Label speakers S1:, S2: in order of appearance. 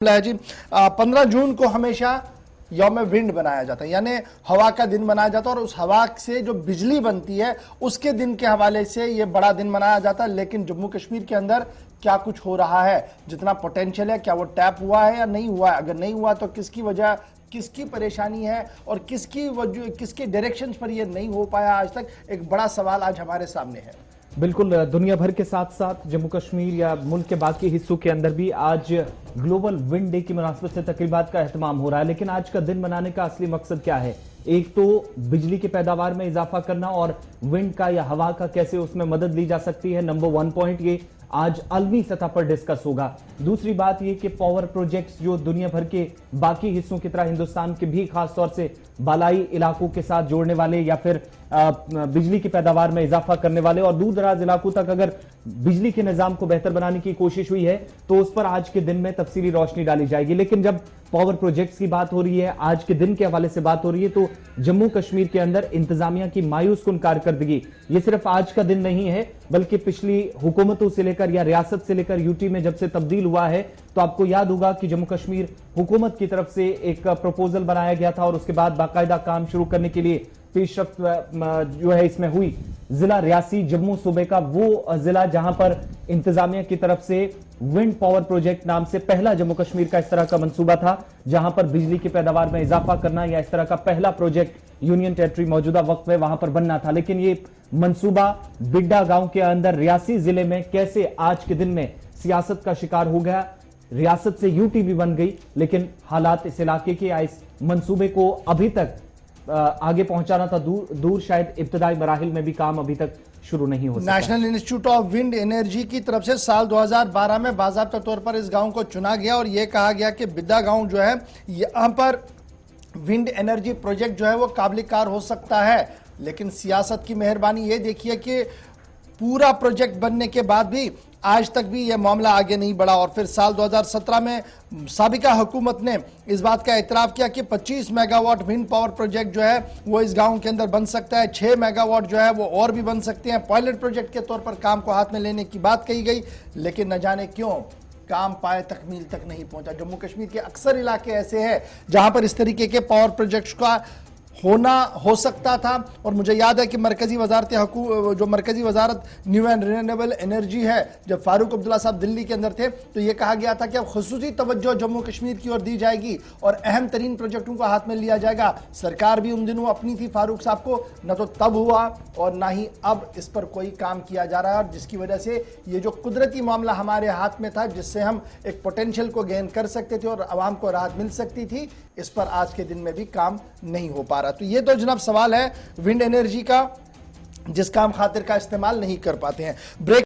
S1: है जी। 15 जून को हमेशा यौम विंड बनाया जाता है, यानी हवा का दिन मनाया जाता है, और उस हवा से जो बिजली बनती है उसके दिन के हवाले से ये बड़ा दिन मनाया जाता है। लेकिन जम्मू कश्मीर के अंदर क्या कुछ हो रहा है, जितना पोटेंशियल है, क्या वो टैप हुआ है या नहीं हुआ है? अगर नहीं हुआ तो किसकी वजह, किसकी परेशानी है और किसके डायरेक्शंस पर ये नहीं हो पाया आज तक, एक बड़ा सवाल आज हमारे सामने है।
S2: बिल्कुल, दुनिया भर के साथ साथ जम्मू कश्मीर या मुल्क के बाकी हिस्सों के अंदर भी आज ग्लोबल विंड डे की मुनासबत से तकरीबात का एहतमाम हो रहा है। लेकिन आज का दिन मनाने का असली मकसद क्या है? एक तो बिजली की पैदावार में इजाफा करना और विंड का या हवा का कैसे उसमें मदद ली जा सकती है। नंबर 1 पॉइंट ये आज आलमी सतह पर डिस्कस होगा। दूसरी बात ये कि पावर प्रोजेक्ट्स जो दुनिया भर के बाकी हिस्सों की तरह हिंदुस्तान के भी खास तौर से बालाई इलाकों के साथ जोड़ने वाले या फिर बिजली की पैदावार में इजाफा करने वाले और दूर दराज इलाकों तक अगर बिजली के निजाम को बेहतर बनाने की कोशिश हुई है तो उस पर आज के दिन में तफसीली रोशनी डाली जाएगी। लेकिन जब पावर प्रोजेक्ट्स की बात हो रही है, आज के दिन के हवाले से बात हो रही है, तो जम्मू कश्मीर के अंदर इंतजामिया की मायूस कुन कारकर्दगी ये सिर्फ आज का दिन नहीं है, बल्कि पिछली हुकूमतों से लेकर या रियासत से लेकर यूटी में जब से तब्दील हुआ है तो आपको याद होगा कि जम्मू कश्मीर हुकूमत की तरफ से एक प्रपोजल बनाया गया था और उसके बाद बाकायदा काम शुरू करने के लिए पेशरफ्त जो है इसमें हुई। जिला रियासी जम्मू सूबे का वो जिला जहां पर इंतजामिया की तरफ से विंड पावर प्रोजेक्ट नाम से पहला जम्मू कश्मीर का इस तरह का मंसूबा था, जहां पर बिजली की पैदावार में इजाफा करना या इस तरह का पहला प्रोजेक्ट यूनियन टेरिटरी मौजूदा वक्त में वहां पर बनना था। लेकिन ये मंसूबा बिड्डा गांव के अंदर रियासी जिले में कैसे आज के दिन में सियासत का शिकार हो गया। रियासत से यूटी भी बन गई, लेकिन हालात इस इलाके के या इस मंसूबे को अभी तक आगे पहुंचाना था दूर शायद इब्तदाई मराहिल में भी काम अभी तक शुरू नहीं हो सका।
S1: National institute of wind energy की तरफ से साल 2012 में बाज़ाब्ता तौर पर इस गांव को चुना गया और यह कहा गया कि बिद्दा गांव जो है यहां पर विंड एनर्जी प्रोजेक्ट जो है वो काबिल-कार हो सकता है। लेकिन सियासत की मेहरबानी ये देखिए कि पूरा प्रोजेक्ट बनने के बाद भी आज तक भी यह मामला आगे नहीं बढ़ा और फिर साल 2017 में साबिका हुकूमत ने इस बात का एतराफ़ किया कि 25 मेगावाट विंड पावर प्रोजेक्ट जो है वो इस गांव के अंदर बन सकता है, 6 मेगावाट जो है वो और भी बन सकते हैं। पायलट प्रोजेक्ट के तौर पर काम को हाथ में लेने की बात कही गई, लेकिन न जाने क्यों काम पाए तकमील तक नहीं पहुंचा। जम्मू कश्मीर के अक्सर इलाके ऐसे हैं जहां पर इस तरीके के पावर प्रोजेक्ट्स का होना हो सकता था और मुझे याद है कि मरकजी वजारत न्यू एंड रिन्यूएबल एनर्जी है, जब फारूक अब्दुल्ला साहब दिल्ली के अंदर थे तो यह कहा गया था कि अब खुसूसी तवज्जो जम्मू कश्मीर की ओर दी जाएगी और अहम तरीन प्रोजेक्टों को हाथ में लिया जाएगा। सरकार भी उन दिनों अपनी थी फारूक साहब को, न तो तब हुआ और ना ही अब इस पर कोई काम किया जा रहा है, और जिसकी वजह से ये जो कुदरती मामला हमारे हाथ में था, जिससे हम एक पोटेंशियल को गेन कर सकते थे और आवाम को राहत मिल सकती थी, इस पर आज के दिन में भी काम नहीं हो पा रहा। तो ये तो जनाब सवाल है विंड एनर्जी का, जिसका हम खातिर का इस्तेमाल नहीं कर पाते हैं। ब्रेक